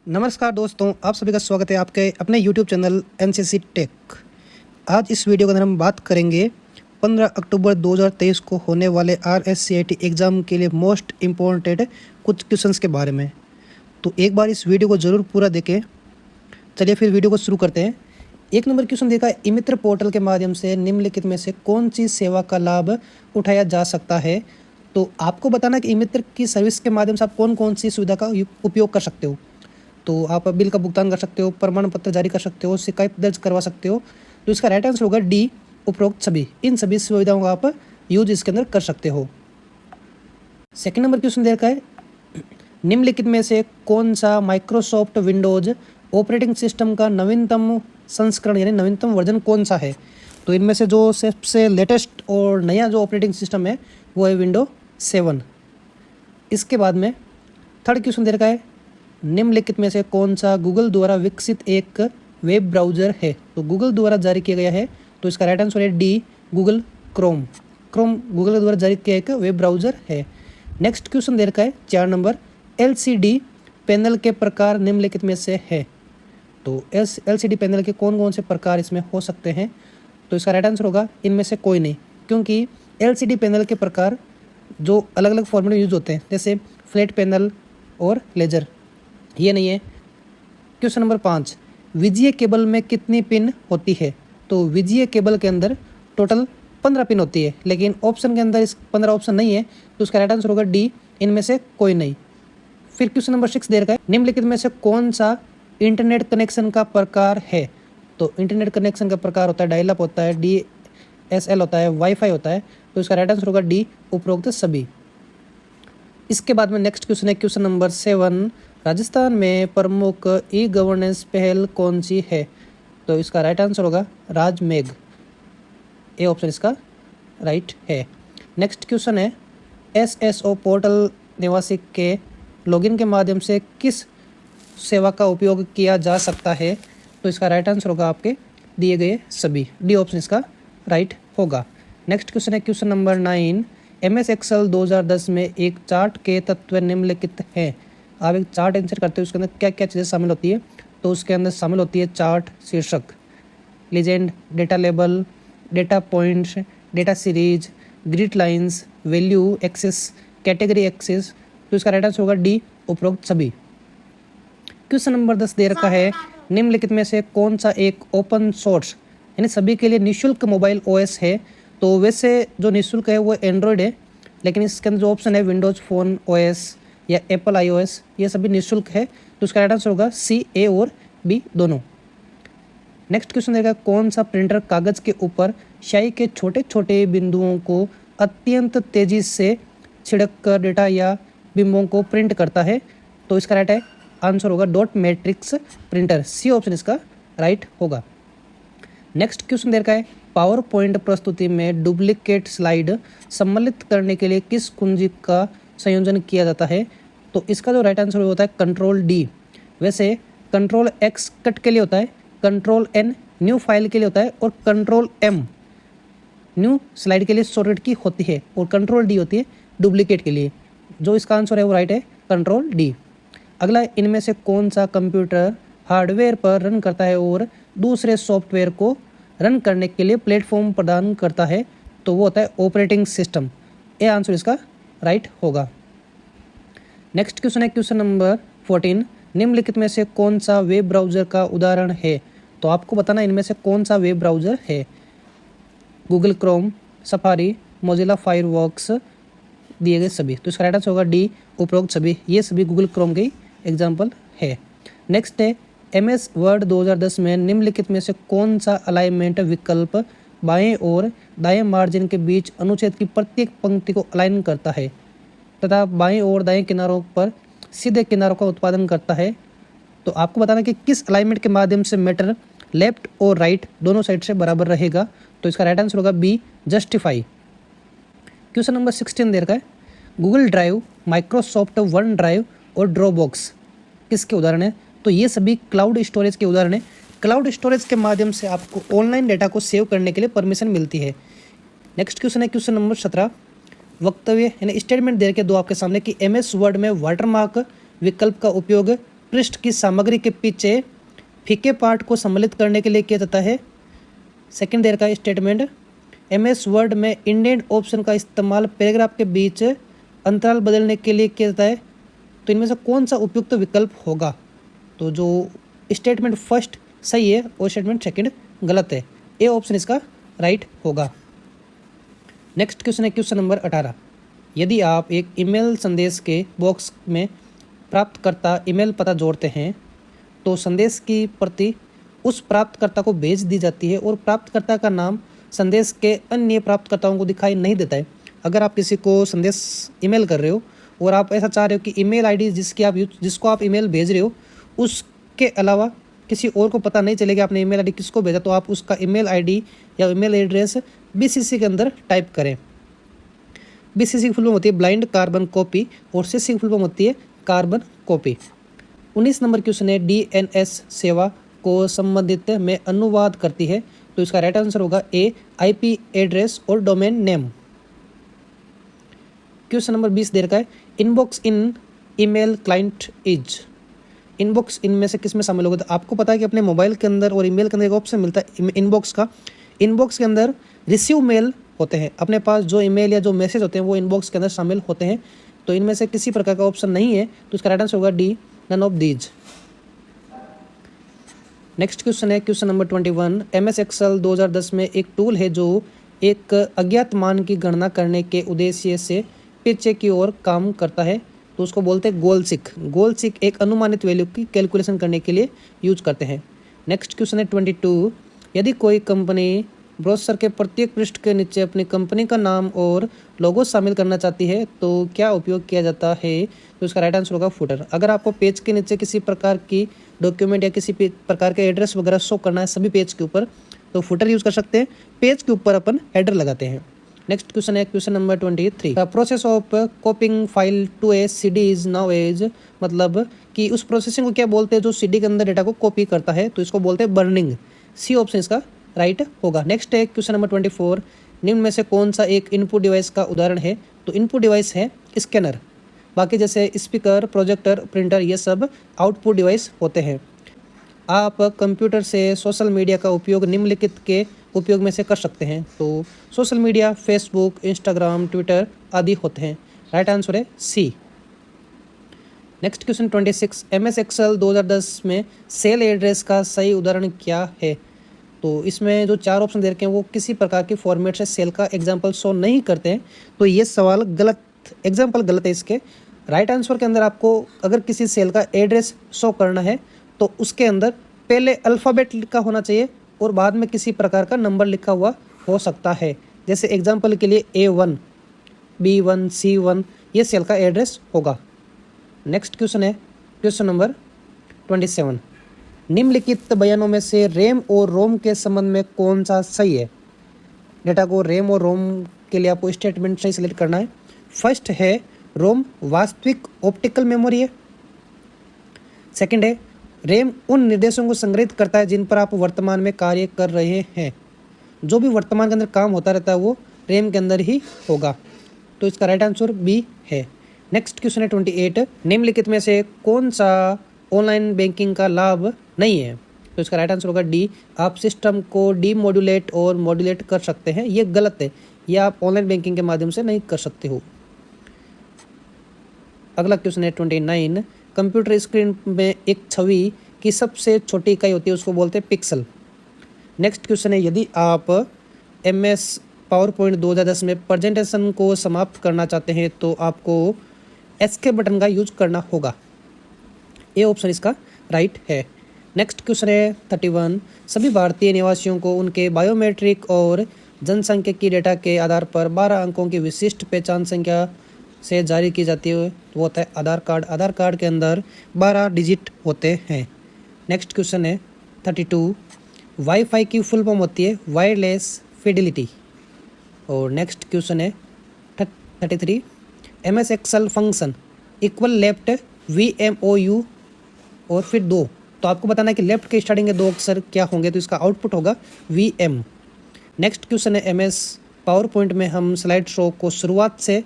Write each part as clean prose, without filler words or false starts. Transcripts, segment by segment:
नमस्कार दोस्तों, आप सभी का स्वागत है आपके अपने YouTube चैनल एनसीसी टेक। आज इस वीडियो के अंदर हम बात करेंगे 15 अक्टूबर 2023 को होने वाले RSCIT एग्ज़ाम के लिए मोस्ट इम्पोर्टेंट कुछ क्वेश्चंस के बारे में। तो एक बार इस वीडियो को ज़रूर पूरा देखें। चलिए फिर वीडियो को शुरू करते हैं। 1 नंबर क्वेश्चन देखा है, ई-मित्र पोर्टल के माध्यम से निम्नलिखित में से कौन सी सेवा का लाभ उठाया जा सकता है। तो आपको बताना कि ई-मित्र की सर्विस के माध्यम से आप कौन कौन सी सुविधा का उपयोग कर सकते हो। तो आप बिल का भुगतान कर सकते हो, प्रमाण पत्र जारी कर सकते हो, शिकायत दर्ज करवा सकते हो। तो इसका राइट आंसर होगा डी, उपरोक्त सभी। इन सभी सुविधाओं का आप यूज इसके अंदर कर सकते हो। सेकंड नंबर क्वेश्चन दे रखा है, निम्नलिखित में से कौन सा माइक्रोसॉफ्ट विंडोज ऑपरेटिंग सिस्टम का नवीनतम संस्करण यानी नवीनतम वर्जन कौन सा है। तो इनमें से जो सबसे लेटेस्ट और नया जो ऑपरेटिंग सिस्टम है वो है विंडो 7। इसके बाद में थर्ड क्वेश्चन दे रखा है, निम्नलिखित में से कौन सा गूगल द्वारा विकसित एक वेब ब्राउज़र है। तो गूगल द्वारा जारी किया गया है, तो इसका राइट आंसर है D, Google Chrome. Chrome Google द्वारा जारी किया एक वेब ब्राउज़र है। नेक्स्ट क्वेश्चन दे रखा है 4 नंबर, LCD पैनल के प्रकार निम्नलिखित में से है। तो LCD पैनल के कौन कौन से प्रकार इसमें हो सकते हैं। तो इसका राइट आंसर होगा इनमें से कोई नहीं, क्योंकि LCD पैनल के प्रकार जो अलग अलग फॉर्मेट में यूज होते हैं, जैसे फ्लैट पैनल और लेजर, ये नहीं है। क्वेश्चन नंबर 5, VGA केबल में कितनी पिन होती है। तो VGA केबल के अंदर टोटल 15 पिन होती है, लेकिन ऑप्शन के अंदर इस 15 ऑप्शन नहीं है, तो उसका राइट आंसर होगा डी, इनमें से कोई नहीं। फिर क्वेश्चन नंबर 6 दे रखा है, निम्नलिखित में से कौन सा इंटरनेट कनेक्शन का प्रकार है। तो इंटरनेट कनेक्शन का प्रकार होता है डायल अप होता है, DSL होता है, वाईफाई होता है। तो इसका राइट आंसर होगा डी, उपरोक्त सभी। इसके बाद में नेक्स्ट क्वेश्चन है क्वेश्चन नंबर 7, राजस्थान में प्रमुख ई-गवर्नेंस पहल कौन सी है। तो इसका राइट आंसर होगा राजमेघ, ए ऑप्शन इसका राइट है। नेक्स्ट क्वेश्चन है, SSO पोर्टल निवासी के लॉगिन के माध्यम से किस सेवा का उपयोग किया जा सकता है। तो इसका राइट आंसर होगा आपके दिए गए सभी, डी ऑप्शन इसका राइट होगा। नेक्स्ट क्वेश्चन है क्वेश्चन नंबर 9, MS एक्सेल 2010 में एक चार्ट के तत्व निम्नलिखित हैं। आप एक चार्ट इंसर्ट करते हो, उसके अंदर क्या क्या चीज़ें शामिल होती है। तो उसके अंदर शामिल होती है चार्ट शीर्षक, legend, data label, data points, data series, grid lines, value axis, category axis. तो इसका राइट आंसर होगा डी, उपरोक्त सभी। क्वेश्चन नंबर 10 दे रखा है, निम्नलिखित में से कौन सा एक ओपन सोर्स यानी सभी के लिए निःशुल्क मोबाइल OS है। तो वैसे जो निःशुल्क है वो एंड्रॉयड है, लेकिन इसके अंदर जो ऑप्शन है विंडोज़ फ़ोन OS या एप्पल iOS, ये सभी निःशुल्क है। तो इसका राइट आंसर होगा C, A और B दोनों। नेक्स्ट क्वेश्चन देगा, कौन सा प्रिंटर कागज़ के ऊपर स्याही के छोटे छोटे बिंदुओं को अत्यंत तेज़ी से छिड़क कर डेटा या बिंबों को प्रिंट करता है। तो इसका राइट आंसर होगा dot matrix printer, C option इसका राइट होगा। नेक्स्ट क्वेश्चन दे रखा है, पावर पॉइंट प्रस्तुति में डुप्लीकेट स्लाइड सम्मिलित करने के लिए किस कुंजी का संयोजन किया जाता है। तो इसका जो राइट आंसर होता है कंट्रोल D। वैसे कंट्रोल X कट के लिए होता है, कंट्रोल N न्यू फाइल के लिए होता है, और कंट्रोल M न्यू स्लाइड के लिए शॉर्टकट की होती है, और कंट्रोल D होती है डुप्लीकेट के लिए। जो इसका आंसर है वो राइट है कंट्रोल D। अगला, इनमें से कौन सा कंप्यूटर हार्डवेयर पर रन करता है और दूसरे सॉफ्टवेयर को रन करने के लिए प्लेटफॉर्म प्रदान करता है। तो वो होता है ऑपरेटिंग सिस्टम, ये आंसर इसका राइट होगा। नेक्स्ट क्वेश्चन है क्वेश्चन नंबर 14, निम्नलिखित में से कौन सा वेब ब्राउज़र का उदाहरण है। तो आपको बताना इनमें से कौन सा वेब ब्राउज़र है। Google Chrome, safari, Mozilla Firefox, दिए गए सभी। तो इसका राइट आंसर होगा डी, उपरोक्त सभी। ये सभी गूगल क्रोम के एग्जाम्पल है। नेक्स्ट है, MS वर्ड 2010 में निम्नलिखित में से कौन सा अलाइनमेंट विकल्प बाएं और दाएं मार्जिन के बीच अनुच्छेद की प्रत्येक पंक्ति को अलाइन करता है तथा बाएं और दाएं किनारों पर सीधे किनारों का उत्पादन करता है। तो आपको बताना कि किस अलाइनमेंट के माध्यम से मैटर लेफ्ट और राइट दोनों साइड से बराबर रहेगा। तो इसका राइट आंसर होगा बी, जस्टिफाई। क्वेश्चन नंबर 16 दे रखा है, Google drive, Microsoft one drive और ड्रॉपबॉक्स किसके उदाहरण है। तो ये सभी क्लाउड स्टोरेज के उदाहरण है। क्लाउड स्टोरेज के माध्यम से आपको ऑनलाइन डेटा को सेव करने के लिए परमिशन मिलती है। नेक्स्ट क्वेश्चन है क्वेश्चन नंबर 17, वक्तव्य यानी स्टेटमेंट दे के दो आपके सामने कि MS वर्ड में वाटरमार्क विकल्प का उपयोग पृष्ठ की सामग्री के पीछे फीके पार्ट को सम्मिलित करने के लिए किया जाता है। सेकंड देर का स्टेटमेंट, MS वर्ड में इंडेंट ऑप्शन का इस्तेमाल पैराग्राफ के बीच अंतराल बदलने के लिए किया जाता है। तो इनमें से कौन सा उपयुक्त विकल्प होगा? तो जो स्टेटमेंट फर्स्ट सही है और स्टेटमेंट सेकंड गलत है। ए ऑप्शन इसका राइट होगा। नेक्स्ट क्वेश्चन है क्वेश्चन नंबर 18। यदि आप एक ईमेल संदेश के बॉक्स में प्राप्तकर्ता ईमेल पता जोड़ते हैं तो संदेश की प्रति उस प्राप्तकर्ता को भेज दी जाती है और प्राप्तकर्ता का नाम संदेश के अन्य प्राप्तकर्ताओं को दिखाई नहीं देता है। अगर आप किसी को संदेश ईमेल कर रहे हो और आप ऐसा चाह रहे हो कि ईमेल आईडी जिसको आप ईमेल भेज रहे हो उसके अलावा किसी और को पता नहीं चलेगा आपने ईमेल आईडी किसको भेजा, तो आप उसका ईमेल आईडी या ईमेल एड्रेस BCC के अंदर टाइप करें। BCC की फुल फॉर्म होती है ब्लाइंड कार्बन कॉपी और CC की फुल फॉर्म होती है कार्बन कॉपी। 19 नंबर क्वेश्चन है DNS सेवा को संबंधित में अनुवाद करती है। तो इसका राइट आंसर होगा A IP एड्रेस और डोमेन नेम। क्वेश्चन नंबर 20 दे रखा है inbox in email client is. Inbox इनमें से किस में शामिल होगा? तो आपको पता है कि अपने मोबाइल के अंदर और ईमेल के अंदर एक ऑप्शन मिलता है इनबॉक्स का। इनबॉक्स के अंदर रिसीव मेल होते हैं, अपने पास जो ईमेल या जो मैसेज होते हैं वो इनबॉक्स के अंदर शामिल होते हैं। तो इनमें से किसी प्रकार का ऑप्शन नहीं है, तो इसका राइट आंसर होगा D none of these. Next question है क्वेश्चन नंबर 21। MS एक्सेल 2010 में एक टूल है जो एक अज्ञात मान की गणना करने के उद्देश्य से पीछे की ओर काम करता है। तो उसको बोलते हैं गोलसिक। गोलसिक एक अनुमानित वैल्यू की कैलकुलेशन करने के लिए यूज करते हैं। नेक्स्ट क्वेश्चन है 22। यदि कोई कंपनी ब्रोशर के प्रत्येक पृष्ठ के नीचे अपनी कंपनी का नाम और लोगो शामिल करना चाहती है तो क्या उपयोग किया जाता है? तो इसका राइट आंसर होगा फुटर। अगर आपको पेज के नीचे किसी प्रकार की डॉक्यूमेंट या किसी प्रकार के एड्रेस वगैरह शो करना है सभी पेज के ऊपर, तो फुटर यूज कर सकते हैं। पेज के ऊपर अपन हेडर लगाते हैं। नेक्स्ट क्वेश्चन है question number 23। The process of copying file to a CD is now as, मतलब कि उस प्रोसेसिंग को क्या बोलते हैं जो CD के अंदर डेटा को कॉपी करता है? तो इसको बोलते हैं बर्निंग। C ऑप्शन इसका राइट होगा। नेक्स्ट है क्वेश्चन नंबर 24। निम्न में से कौन सा एक इनपुट डिवाइस का उदाहरण है? तो इनपुट डिवाइस है स्कैनर। बाकी जैसे स्पीकर, प्रोजेक्टर, प्रिंटर ये सब आउटपुट डिवाइस होते हैं। आप कंप्यूटर से सोशल मीडिया का उपयोग निम्नलिखित के उपयोग में से कर सकते हैं। तो social media Facebook, Instagram, Twitter आदि होते हैं। राइट आंसर है C। Next question 26। MS Excel 2010 में सेल एड्रेस का सही उदाहरण क्या है? तो इसमें जो 4 ऑप्शन दे रखे हैं वो किसी प्रकार की फॉर्मेट से सेल का एग्जाम्पल शो नहीं करते हैं। तो ये सवाल गलत, एग्जाम्पल गलत है इसके। राइट आंसर के अंदर आपको अगर किसी सेल का एड्रेस शो करना है तो उसके अंदर पहले अल्फ़ाबेट लिखा होना चाहिए और बाद में किसी प्रकार का नंबर लिखा हुआ हो सकता है। जैसे एग्जाम्पल के लिए A1, B1, C1 ये सेल का एड्रेस होगा। नेक्स्ट क्वेश्चन है क्वेश्चन नंबर 27। निम्नलिखित बयानों में से रैम और रोम के संबंध में कौन सा सही है? डेटा को रैम और रोम के लिए आपको स्टेटमेंट सही सेलेक्ट करना है। फर्स्ट है रोम वास्तविक ऑप्टिकल मेमोरी है। सेकंड है रैम उन निर्देशों को संग्रहित करता है जिन पर आप वर्तमान में कार्य कर रहे हैं। जो भी वर्तमान के अंदर काम होता रहता है वो रैम के अंदर ही होगा। तो इसका राइट आंसर B है। नेक्स्ट क्वेश्चन है 28। निम्नलिखित में से कौन सा ऑनलाइन बैंकिंग का लाभ नहीं है? तो इसका राइट आंसर होगा D। आप सिस्टम को डीमॉड्यूलेट और मॉड्यूलेट कर सकते हैं, ये गलत है। ये आप ऑनलाइन बैंकिंग के माध्यम से नहीं कर सकते हो। अगला क्वेश्चन है 29। कंप्यूटर स्क्रीन में एक छवि की सबसे छोटी इकाई होती है उसको बोलते हैं पिक्सल। नेक्स्ट क्वेश्चन है यदि आप MS पावरपॉइंट 2010 में प्रेजेंटेशन को समाप्त करना चाहते हैं तो आपको एस्केप बटन का यूज करना होगा। ये ऑप्शन इसका राइट है। नेक्स्ट क्वेश्चन है 31। सभी भारतीय निवासियों को उनके बायोमेट्रिक और जनसांख्यिकी डेटा के आधार पर 12 अंकों की विशिष्ट पहचान संख्या से जारी की जाती है, वो होता है आधार कार्ड। आधार कार्ड के अंदर 12 डिजिट होते हैं। नेक्स्ट क्वेश्चन है 32। वाईफाई की फुल फॉर्म होती है वायरलेस फिडेलिटी। और नेक्स्ट क्वेश्चन है 33। MS Excel function equal left VMOU और फिर 2। तो आपको बताना है कि लेफ्ट के स्टार्टिंग के 2 अक्षर क्या होंगे, तो इसका आउटपुट होगा VM। नेक्स्ट क्वेश्चन है MS पावर पॉइंट में हम स्लाइड शो को शुरुआत से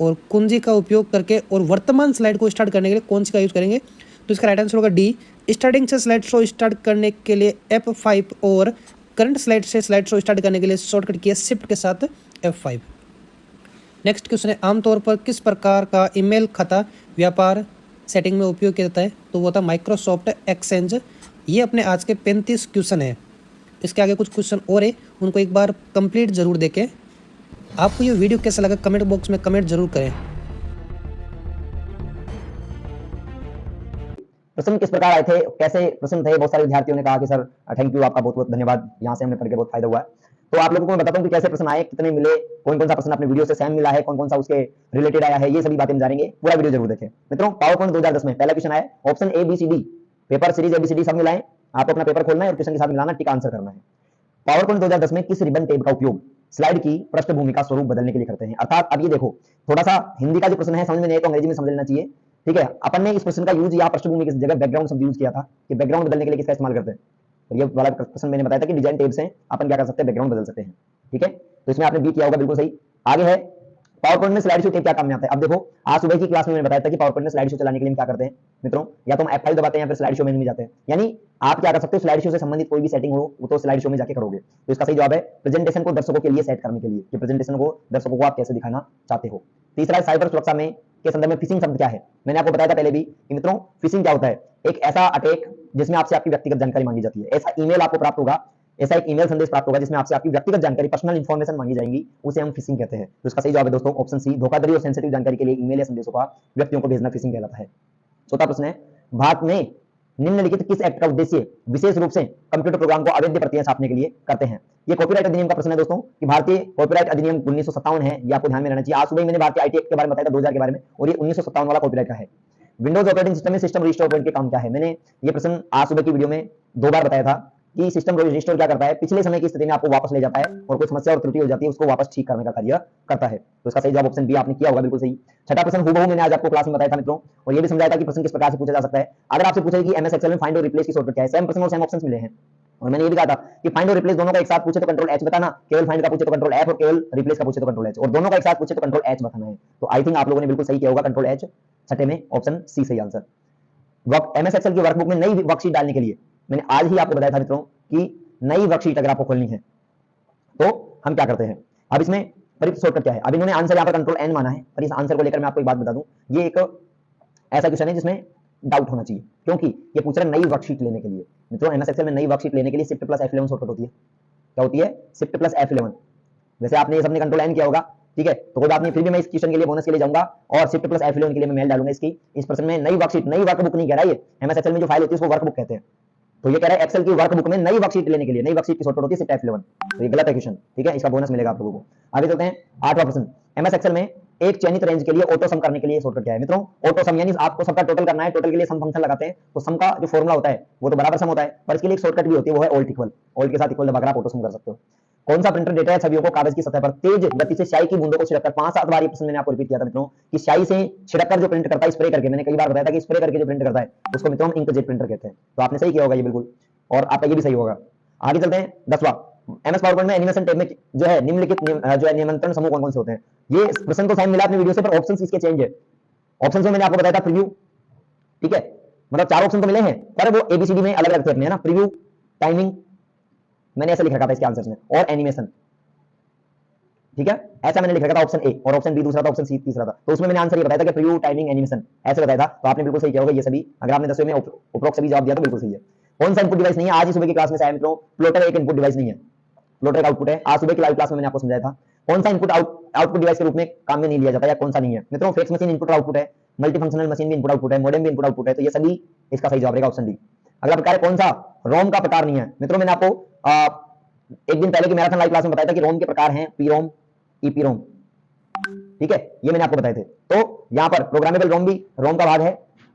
और कुंजी का उपयोग करके और वर्तमान स्लाइड को स्टार्ट करने के लिए कौन सी का यूज़ करेंगे? तो इसका राइट आंसर होगा डी। स्टार्टिंग से स्लाइड शो स्टार्ट करने के लिए F5 और करंट स्लाइड से स्लाइड शो स्टार्ट करने के लिए शॉर्टकट की है शिफ्ट के साथ F5। नेक्स्ट क्वेश्चन है, आमतौर पर किस प्रकार का ईमेल खाता व्यापार सेटिंग में उपयोग किया जाता है? तो वो था माइक्रोसॉफ्ट एक्सचेंज। ये अपने आज के 35 क्वेश्चन है। इसके आगे कुछ क्वेश्चन और है, उनको एक बार कंप्लीट जरूर देखें। आपको ये वीडियो कैसा लगा कमेंट बॉक्स में कमेंट जरूर करें। प्रश्न किस प्रकार आए थे, कैसे प्रश्न थे? बहुत सारे विद्यार्थियों ने कहा कि सर थैंक यू, आपका बहुत बहुत धन्यवाद, यहाँ से हमने पढ़ के बहुत फायदा हुआ है। तो आप लोगों को मैं बताता हूँ कि कैसे प्रश्न आए, कितने मिले, कौन कौन सा प्रश्न अपने वीडियो से सेम मिला है, कौन कौन सा उसके रिलेटेड आया है, ये सभी बातें हम जानेंगे। पूरा वीडियो जरूर देखें मित्रों। पावर पॉइंट 2010 में पहला क्वेश्चन आया, option ABCD, paper series ABCD सब मिलाएं। आपको अपना पेपर खोलना है और क्वेश्चन के साथ मिलाना, टिक आंसर करना है। पावर पॉइंट 2010 में किस रिबन टेप का उपयोग स्लाइड की पृष्ठभूमि का स्वरूप बदलने के लिए करते हैं? अर्थात अब ये देखो, थोड़ा सा हिंदी का जो प्रश्न है समझ में नहीं तो अंग्रेजी में समझ लेना चाहिए, ठीक है। अपन ने इस प्रश्न का यूज यहाँ पृष्ठभूमि की जगह बैकग्राउंड शब्द यूज किया था कि बैकग्राउंड बदलने के लिए किसका इस्तेमाल करते हैं। तो ये वाला प्रश्न मैंने बताया था कि डिजाइन टेप से अपन क्या कर सकते हैं, बैकग्राउंड बदल सकते हैं, ठीक है। तो इसमें आपने बी किया होगा, बिल्कुल सही। आगे है, पावर पॉइंट में स्लाइड शो टेप क्या काम में आता है? अब देखो, आज सुबह की क्लास में मैंने बताया था कि पावर पॉइंट में स्लाइड शो चलाने के लिए हम क्या करते हैं मित्रों, या तो हम F5 दबाते हैं या फिर स्लाइड शो मेन्यू में जाते हैं। यानी आप क्या कर सकते हो, स्लाइड शो से संबंधित कोई भी सेटिंग हो वो तो स्लाइड शो में जाके करोगे। तो इसका सही जवाब है प्रेजेंटेशन को दर्शकों के लिए सेट करने के लिए, कि प्रेजेंटेशन को दर्शकों को आप कैसे दिखाना चाहते हो। तीसरा है, साइबर सुरक्षा में के संदर्भ में फिशिंग शब्द क्या है? मैंने आपको बताया था पहले भी कि मित्रों फिशिंग क्या होता है, एक ऐसा अटैक जिसमें आपसे आपकी व्यक्तिगत जानकारी मांगी जाती है। ऐसा ईमेल आपको प्राप्त होगा, ऐसा एक ईमेल संदेश प्राप्त होगा जिसमें आपसे आपकी व्यक्तिगत जानकारी, पर्सनल इंफॉर्मेशन मांगी जाएंगी, उसे हम फिशिंग कहते हैं। तो इसका सही जवाब है दोस्तों ऑप्शन सी, धोखाधड़ी और सेंसिटिव जानकारी के लिए ईमेल या संदेशों का व्यक्तियों को भेजना फिशिंग कहलाता है। चौथा प्रश्न है, भारत में निम्नलिखित किस एक्ट का उद्देश्य विशेष रूप से कंप्यूटर प्रोग्राम को अवैध प्रतियां छापने के लिए करते हैं? ये कॉपीराइट अधिनियम का प्रश्न है दोस्तों, कि भारतीय कॉपीराइट अधिनियम 1957 है, ये आपको ध्यान में रहना चाहिए। आज सुबह मैंने भारतीय IT एक्ट के बारे में बताया था 2000 के बारे में, और ये 1957 वाला कॉपीराइट का है। विंडोज ऑपरेटिंग सिस्टम में सिस्टम रिस्टोर पॉइंट के काम क्या है? मैंने ये प्रश्न आज सुबह की वीडियो में 2 बार बताया था कि सिस्टम रिस्टोर क्या करता है, पिछले समय की स्थिति में आपको वापस ले जाता है और कोई समस्या और त्रुटि हो जाती है उसको वापस ठीक करने का कार्य करता है। तो इसका सही जवाब ऑप्शन बी आपने किया होगा, बिल्कुल सही। छठा प्रश्न हूबहू मैंने आज आपको क्लास में बताया था मित्रों, और ये भी समझाया था कि प्रश्न किस प्रकार से पूछा जा सकता है। अगर आपसे पूछे कि MS एक्सेल में फाइंड और रिप्लेस की शॉर्टकट क्या है, सेम प्रश्न और सेम ऑप्शंस मिले हैं, और मैंने ये भी कहा था कि फाइंड और रिप्लेस दोनों का एक साथ पूछे तो कंट्रोल H बताना, केवल फाइंड का पूछे तो कंट्रोल F, और केवल रिप्लेस का पूछे तो कंट्रोल H, और दोनों का एक साथ पूछे तो कंट्रोल H बताना है। तो आई थिंक आप लोगों ने बिल्कुल सही किया होगा, कंट्रोल H छठे में, ऑप्शन सी सही आंसर। MS एक्सेल की वर्कबुक में नई वर्कशीट डालने के लिए मैंने आज ही आपको बताया था मित्रों कि नई वर्कशीट अगर आपको खोलनी है तो हम क्या करते हैं। अब इसमें परिचित शॉर्टकट क्या है? अब इन्होंने आंसर यहाँ पर कंट्रोल N माना है, पर इस आंसर को लेकर मैं आपको एक बात बता दूं, ये एक ऐसा क्वेश्चन है जिसमें डाउट होना चाहिए, क्योंकि ये पूछ रहा है नई वर्कशीट लेने के लिए। मित्रों MS एक्सेल में नई वर्कशीट लेने के लिए शिफ्ट प्लस F11 शॉर्टकट होती है। क्या होती है? Shift plus F11। वैसे आपने ये सबने कंट्रोल N किया होगा, ठीक है, तो कोई बात नहीं, फिर भी मैं इस क्वेश्चन के लिए बोनस के लिए जाऊंगा और शिफ्ट प्लस F11 के लिए मैं मेल डालूंगा इसकी। इस प्रश्न में नई वर्कशीट, नई वर्कबुक नहीं कह रहा है, ये MS एक्सेल में जो फाइल होती है उसको वर्कबुक कहते हैं। तो ये कह रहा है एक्सेल की वर्कबुक में नई वर्कशीट लेने के लिए, नई वर्कशीट की शॉर्टकट होती है शिफ्ट F11। तो ये गलत है क्वेश्चन, ठीक है, इसका बोनस मिलेगा आप लोगों को। आगे चलते हैं, 8वां प्रश्न, MS एक्सेल में एक चयनित रेंज के लिए ऑटो सम करने के लिए शॉर्टकट क्या है? मित्रों ऑटो सम यानी आपको सबका टोटल करना है, टोटल के लिए सम फंक्शन लगाते हैं, तो सम का जो फॉर्मूला होता है वो तो बराबर सम होता है, पर इसके लिए एक शॉर्टकट भी होती है, वो है ऑल्ट इक्वल। ऑल्ट के साथ इक्वल दबाकर आप ऑटो सम कर सकते हो। कौन सा प्रिंटर डेटा या छवियों को कागज की सतह पर तेज गति से स्याही की बूंदों को छिड़ककर, 5-7 बार ये प्रश्न मैंने आपको रिपीट किया था मित्रों, कि स्याही से छिड़ककर जो प्रिंट करता है, स्प्रे करके, मैंने कई बार बताया था कि स्प्रे करके जो प्रिंट करता है उसको मित्रों हम इंकजेट प्रिंटर कहते हैं। तो आपने सही किया होगा ये बिल्कुल, और आपका ये भी सही होगा। आगे चलते हैं, 10वां, MS पावर पॉइंट में एनिमेशन टैब में जो है निम्नलिखित जो है नियंत्रण समूह कौन कौन से होते हैं? ये प्रश्न तो साइन मिला अपने वीडियो से, पर ऑप्शंस इसके चेंज है। ऑप्शंस में मैंने आपको बताया था प्रीव्यू, ठीक है, मतलब 4 ऑप्शन तो मिले हैं, पर वो ABCD में अलग अलग थे अपने, है ना, प्रीव्यू, टाइमिंग, मैंने ऐसा लिख रखा था इसके आंसर्स में, और एनिमेशन, ठीक है, ऐसा मैंने लिख रखा था ऑप्शन ए, और ऑप्शन बी दूसरा था, ऑप्शन सी तीसरा था। तो उसमें मैंने आंसर ये बताया था कि प्रीव्यू, टाइमिंग, एनिमेशन ऐसे बताया था। तो आपने बिल्कुल सही किया होगा ये सभी, अगर आपने 10वें में उपरोक्त सभी जवाब दिया तो बिल्कुल सही है। कौन सा इनपुट डिवाइस नहीं है? आज ही सुबह की क्लास में से आया मित्रों, प्लॉटर एक इनपुट डिवाइस नहीं है, प्लॉटर का आउटपुट है। आज सुबह की लाइव क्लास में मैंने आपको समझाया था कौन सा इनपुट आउटपुट डिवाइस के रूप में काम में नहीं लिया जाता, या कौन सा नहीं है मित्रों। फैक्स मशीन इनपुट आउटपुट है, मल्टीफंक्शनल मशीन भी इनपुट आउटपुट है, मॉडेम भी इनपुट आउटपुट है, तो ये सभी इसका सही जवाब रहेगा ऑप्शन डी। अगला प्रकार है, कौन सा रोम का प्रकार नहीं है? मित्रों मैंने आपको एक दिन पहले की मैराथन लाइव क्लास में बताया था कि रोम के प्रकार हैं पी रोम, ईपी रोम, ठीक है, ये मैंने आपको बताए थे। तो यहाँ पर प्रोग्रामेबल रोम भी रोम का भाग है,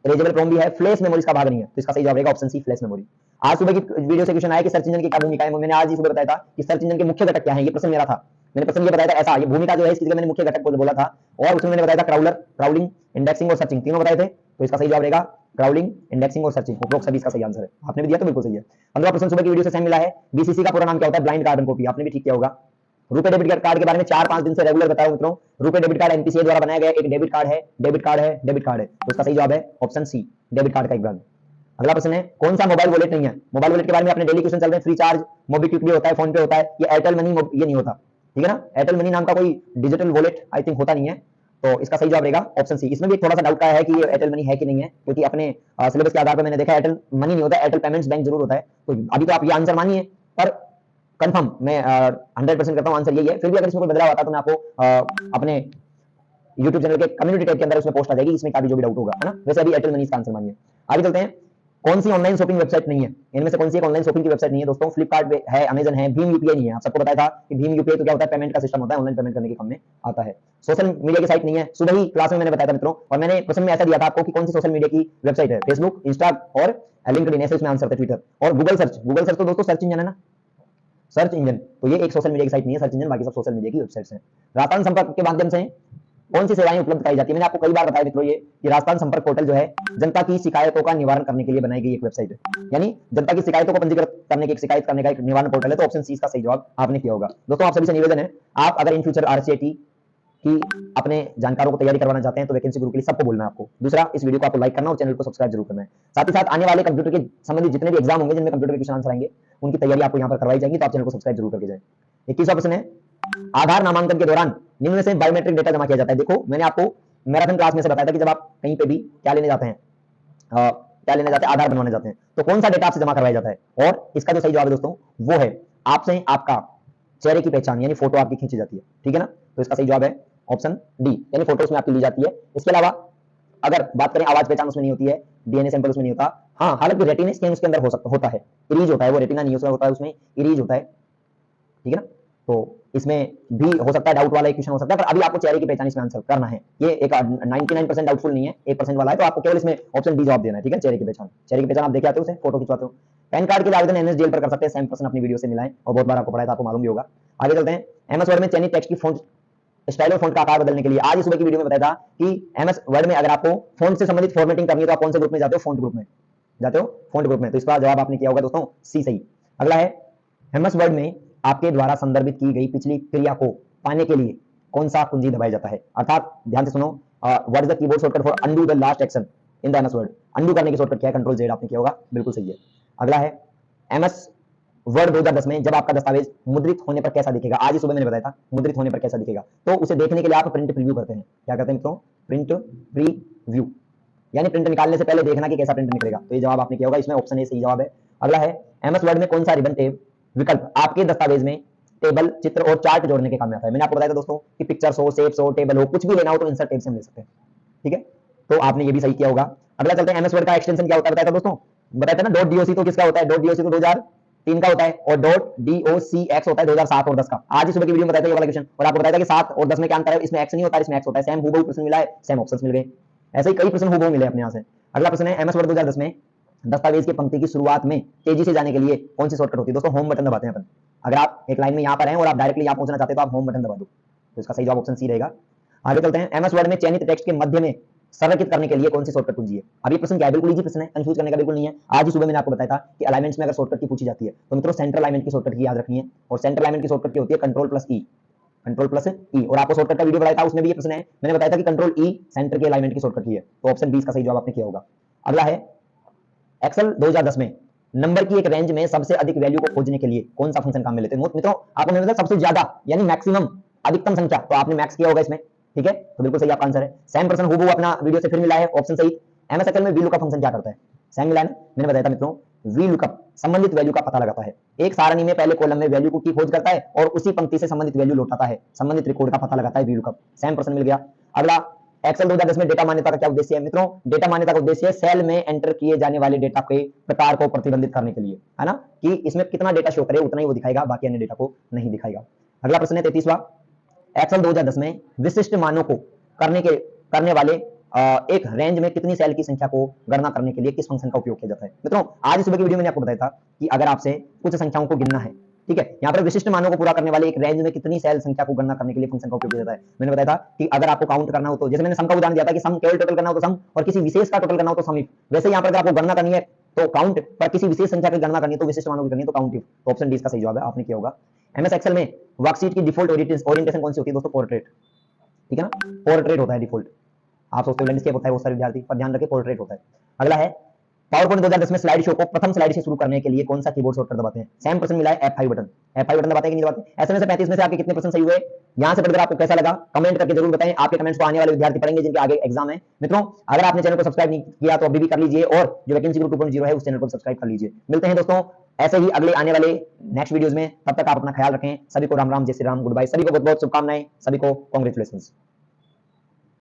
इरेजेबल रोम भी है, फ्लैश मेमोरी का भाग नहीं है, तो इसका सही जवाब रहेगा ऑप्शन सी, फ्लैश मेमोरी। आज सुबह की वीडियो से क्वेश्चन आया कि सर्च इंजन की क्या भूमिका है, मैंने आज ही सुबह बताया था कि सर्च इंजन के मुख्य घटक क्या है, ये प्रश्न मेरा था, मैंने प्रश्न ये बताया था ऐसा, ये भूमिका जो है इसकी जगह मैंने मुख्य घटक को बोला था, और उसमें मैंने बताया था क्राउलर, क्राउलिंग, इंडेक्सिंग और सर्चिंग, तीनों बताए थे। तो इसका सही जवाब रहेगा क्राउलिंग, इंडेक्सिंग और सर्चिंग, उपरोक्त सभी इसका सही आंसर है। आपने भी दिया तो बिल्कुल सही है। 15वां प्रश्न सुबह की वीडियो से सेम मिला है, BCC का पूरा नाम क्या होता है? ब्लाइंड कार्बन कॉपी, आपने भी ठीक किया होगा। रुपे डेबिट कार्ड के बारे में 4-5 दिन से रेगुलर बता रहा हूं मित्रों। रुपे डेबिट कार्ड एनपीसीआई द्वारा बनाया गया एक डेबिट कार्ड है, डेबिट कार्ड है, डेबिट कार्ड है। तो इसका सही जवाब है ऑप्शन सी, डेबिट कार्ड का एक ब्रांड। अगला प्रश्न है, कौन सा मोबाइल वॉलेट नहीं है? मोबाइल वॉलेट के बारे में अपने डेली क्वेश्चन चल रहे हैं। फ्री चार्ज, मोबीक्विक भी होता है, फोन पे होता है, ये एयरटेल मनी ये नहीं होता, ठीक है ना। एयरटेल मनी नाम का कोई डिजिटल वॉलेट आई थिंक होता नहीं है, तो इसका सही जवाब रहेगा ऑप्शन सी। इसमें भी थोड़ा सा डाउट का है कि ये एयरटेल मनी है कि नहीं है, क्योंकि अपने सिलेबस के आधार पर मैंने देखा एयरटेल मनी नहीं होता, एयरटेल पेमेंट्स बैंक जरूर होता है। तो अभी तो आप ये आंसर मानिए, पर कंफर्म मैं 100% करता हूं आंसर यही है। फिर भी अगर इसमें कोई बदलाव आता तो मैं आपको अपने YouTube चैनल के कम्युनिटी टैब के अंदर उसमें पोस्ट आ जाएगी, इसमें क्या भी जो भी डाउट होगा, है ना। वैसे अभी एयरटेल मनी इसका आंसर मानिए। आगे चलते हैं, कौन सी ऑनलाइन शॉपिंग वेबसाइट नहीं है? इनमें से कौन सी एक ऑनलाइन शॉपिंग की वेबसाइट नहीं है दोस्तों? फ्लिपकार्ट है, अमेजन है, भीम यूपीआई नहीं है। आप सबको बताया था कि भीम यूपीआई तो क्या होता है, पेमेंट का सिस्टम होता है, ऑनलाइन पेमेंट करने के काम में आता है। सोशल मीडिया की साइट नहीं है, सुबह ही क्लास में मैंने बताया था मित्रों, और मैंने प्रश्न में ऐसा दिया था आपको कि कौन सी सोशल मीडिया की वेबसाइट है। फेसबुक, इंस्टा और लिंक्डइन, ऐसे इसमें आंसर था। ट्विटर और गूगल सर्च, गूगल सर्च तो दोस्तों सर्च इंजन है ना, सर्च इंजन, तो ये एक सोशल मीडिया की साइट नहीं है सर्च इंजन, बाकी सब सोशल मीडिया की वेबसाइट्स हैं। राजस्थान संपर्क के माध्यम से कौन सी सेवाएं उपलब्ध कराई जाती है? मैंने आपको कई बार बताया मित्रों ये कि राजस्थान संपर्क पोर्टल जो है जनता की शिकायतों का निवारण करने के लिए बनाई गई एक वेबसाइट है, यानी जनता की शिकायतों को पंजीकृत करने की, शिकायत करने का एक निवारण पोर्टल है। तो ऑप्शन सी इसका सही जवाब आपने किया होगा। दोस्तों आप सभी से निवेदन है, आप अगर इन फ्यूचर आरसीआईटी कि अपने जानकारों को तैयारी करवाना चाहते हैं तो वैकेंसी ग्रुप के लिए सबको बोलना है आपको। दूसरा, इस वीडियो को आपको लाइक करना और चैनल को सब्सक्राइब जरूर करना है। साथ ही साथ आने वाले कंप्यूटर के संबंधित जितने भी एग्जाम होंगे जिनमें कंप्यूटर के क्वेश्चन आंसर आएंगे, उनकी तैयारी आपको यहाँ पर करवाई जाएगी, तो आप चैनल को सब्सक्राइब जरूर करके जाएं। 21वां प्रश्न है, आधार नामांकन के दौरान निम्न में से बायोमेट्रिक डेटा जमा किया जाता है। देखो मैंने आपको मैराथन क्लास में से बताया था कि जब आप कहीं पे भी क्या लेने जाते हैं, आधार बनवाने जाते हैं, तो कौन सा डेटा आपसे जमा करवाया जाता है? और इसका जो सही जवाब है दोस्तों वो है आपसे आपका चेहरे की पहचान, यानी फोटो आपकी खींची जाती है, ठीक है ना। तो इसका सही जवाब है ऑप्शन डी, यानी फोटो उसमें आपकी ली जाती है। इसके अलावा अगर बात करें आवाज पहचान उसमें नहीं होती है, डीएनए सैंपल उसमें नहीं होता। हाँ, हालांकि रेटिना स्कैन उसके अंदर होता है, इरीज होता है, वो रेटिना नहीं होता है, उसमें इरीज होता है, ठीक है ना। तो इसमें भी हो सकता है डाउट वाला एक क्वेश्चन हो सकता है, पर अभी आपको चेहरे की पहचान इसमें आंसर करना है। ये एक 99% डाउटफुल नहीं है, 1% वाला है, तो आपको केवल इसमें ऑप्शन डी जवाब देना है, ठीक है। चेहरे की पहचान आप देखे आते हो, उसे फोटो खिंचवाते हो। पैन कार्ड के लिए आवेदन एनएसडीएल पर कर सकते हैं, सेम पर्सन अपनी वीडियो से मिलाएं, और बहुत बार आपको पढ़ाया था, आपको मालूम भी होगा। आगे चलते हैं, एमएस वर्ड में चयनित टेक्स्ट की फॉन्ट स्टाइल और फॉन्ट का आकार बदलने के लिए आज इस सुबह की वीडियो में बताया था कि एमएस वर्ड में अगर आपको फॉन्ट से संबंधित फॉर्मेटिंग करनी है तो आप कौन से ग्रुप में जाते हो? फॉन्ट ग्रुप में जाते हो, फॉन्ट ग्रुप में। तो इसका जवाब आपने किया होगा दोस्तों सी सही। अगला है, एमएस वर्ड में आपके द्वारा संदर्भित की गई पिछली क्रिया को पाने के लिए कौन सा कुंजी दबाया जाता है? अर्थात ध्यान से सुनो, what is the keyboard shortcut for undo the last action in the MS word? Undo करने की शॉर्टकट क्या है? कंट्रोल जेड आपने किया होगा, बिल्कुल सही है। अगला है, एमएस वर्ड 2010 में जब आपका दस्तावेज मुद्रित होने पर कैसा दिखेगा? आज ही सुबह मैंने बताया था मुद्रित होने पर कैसा दिखेगा। तो उसे देखने के लिए आप प्रिंट प्रीव्यू करते हैं। क्या करते हैं मित्रों? प्रिंट प्रीव्यू, यानी प्रिंट निकालने से पहले देखना कि कैसा प्रिंट निकलेगा। तो ये जवाब आपने किया होगा, इसमें ऑप्शन ए सही जवाब है। अगला है, एमएस वर्ड में कौन सा रिबन टेब विकल्प आपके दस्तावेज में टेबल, चित्र और चार्ट जोड़ने के काम में आता है? मैंने आपको बताया था दोस्तों कि पिक्चर्स हो, शेप्स हो, टेबल हो, कुछ भी लेना हो तो इंसर्ट टेब से हम ले सकते हैं, ठीक है। तो आपने ये भी सही किया होगा। अगला चलते हैं, एमएस वर्ड का एक्सटेंशन क्या होता है बताया था दोस्तों, बताया था ना। डॉट डीओसी तो किसका होता है? डॉट डीओसी तो 2003 का होता है, और डॉट डीओसीएक्स होता है 2007 और 10 का। आज ही सुबह की वीडियो में बताया था ये वाला क्वेश्चन, और आपको बताया था कि 7 और 10 में क्या अंतर है? इसमें एक्स नहीं होता है, इसमें एक्स होता है। सेम हूबहू प्रश्न मिला है, सेम ऑप्शंस मिल गए। ऐसे ही कई प्रश्न हूबहू मिले अपने यहां से। अगला प्रश्न है, एमएस वर्ड 2010 में दस्तावेज की पंक्ति की शुरुआत में तेजी से जाने के लिए कौन सी शॉर्टकट होती है? दोस्तों होम बटन दबाते हैं अपन। अगर आप एक लाइन में यहां पर हैं और आप डायरेक्टली यहां पहुंचना चाहते हैं तो आप होम बटन दबा दो, तो इसका सही जवाब ऑप्शन सी रहेगा। आगे चलते हैं, एमएस वर्ड में चयनित टेक्स्ट के मध्य में संरेखित करने के लिए कौन सी शॉर्टकट कुंजी है? अब ये प्रश्न क्या है? बिल्कुल इजी प्रश्न है, कंफ्यूज करने का बिल्कुल नहीं है। आज ही सुबह मैंने आपको बताया था कि अलाइनमेंट्स में अगर शॉर्टकट की पूछी जाती है तो मित्रों सेंटर अलाइनमेंट की शॉर्टकट की याद रखनी है, और सेंटर अलाइनमेंट की शॉर्टकट की होती है कंट्रोल प्लस ई, कंट्रोल प्लस ई। और आपको शॉर्टकट का वीडियो बताया था, उसमें भी ये प्रश्न है, मैंने बताया था कि कंट्रोल ई सेंटर के अलाइनमेंट की शॉर्टकट की है। तो ऑप्शन बी इसका सही जवाब आपने किया होगा। अगला है, एक्सेल 2010 में नंबर की एक रेंज में सबसे अधिक वैल्यू को खोजने के लिए कौन सा फंक्शन काम में लेते हैं? मित्रों आपको मैंने बताया सबसे ज्यादा यानी मैक्सिमम, अधिकतम संख्या, तो आपने मैक्स किया होगा इसमें, ठीक है। तो बिल्कुल सही आपका आंसर है। सेम पर्सन हूबहू अपना वीडियो से फिर मिला है, ऑप्शन सही। एमएस एक्सेल में वी लुकअप फंक्शन क्या करता है? सेम मिला है ना, मैंने बताया था मित्रों, वी लुकअप संबंधित वैल्यू का पता लगाता है। एक सारणी में पहले कॉलम में वैल्यू की खोज करता है और उसी पंक्ति से संबंधित वैल्यू लौटाता है, संबंधित रिकॉर्ड का पता लगाता है वी लुकअप। सेम पर्सन मिल गया। अगला, एक्सेल 2010 में डेटा मान्यता का क्या उद्देश्य है? मित्रों डेटा मान्यता का उद्देश्य है सेल में एंटर किए जाने वाले डेटा के प्रकार को प्रतिबंधित करने के लिए, है ना, कि इसमें कितना डेटा शो करे उतना ही वो दिखाएगा, बाकी अन्य डेटा को नहीं दिखाएगा। अगला प्रश्न है 33वां, एक्सेल 2010 में विशिष्ट मानों को करने वाले एक रेंज में कितनी सेल की संख्या को गणना करने के लिए किस फंक्शन का उपयोग किया जाता है? मित्रों आज सुबह की वीडियो में मैंने आपको बताया था कि अगर आपसे कुछ संख्याओं को गिनना है, ठीक है, यहाँ पर विशिष्ट मानों को पूरा करने वाले एक रेंज में कितनी सेल संख्या को गणना करने के लिए फंक्शन का उपयोग किया जाता है। मैंने बताया था कि अगर आपको काउंट करना हो तो, जैसे मैंने सम का उदाहरण दिया था कि सम केवल टोटल करना हो तो सम, और किसी विशेष का टोटल करना हो तो सम। वैसे यहाँ पर अगर आपको गणना करनी है तो काउंट पर किसी विशेष संख्या की गणना करनी है, तो विशिष्ट मानों की करनी है, तो काउंटिव। तो ऑप्शन डी इसका सही जवाब है, आपने किया होगा। एमएस एक्सेल में वर्कशीट की डिफॉल्ट ओरिएंटेशन कौन सी होती है दोस्तों? पोर्ट्रेट, ठीक है ना, पोर्ट्रेट होता है डिफॉल्ट। आप सोचते हो लैंडस्केप होता है बहुत सारे विद्यार्थी, पर ध्यान रखें पोर्ट्रेट होता है। अगला है पावर पॉइंट 2010 में स्लाइड शो को प्रथम स्लाइड से शुरू करने के लिए कौन सा कीबोर्ड शॉर्टकट दबाते हैं? सेम प्रश्न मिला है F5 बटन। F5 बटन दबाते हैं कि नहीं दबाते? ऐसे में से 35 में से आपके कितने प्रश्न सही हुए? यहां से पढ़कर आपको कैसा लगा कमेंट करके जरूर बताएं। आपके कमेंट्स को आने वाले विद्यार्थी पढ़ेंगे जिनके आगे एग्जाम है। मित्रों, अगर आपने चैनल को सब्सक्राइब नहीं किया तो अभी भी कर लीजिए, और जो वैकेंसी ग्रुप 2.0 है उस चैनल को सब्सक्राइब कर लीजिए। मिलते हैं दोस्तों ऐसे ही अगले आने वाले नेक्स्ट वीडियोस में। तब तक आप अपना ख्याल रखें। सभी को राम राम, जय श्री राम, गुड बाय। सभी को बहुत बहुत शुभकामनाएं, सभी को कांग्रेचुलेशंस।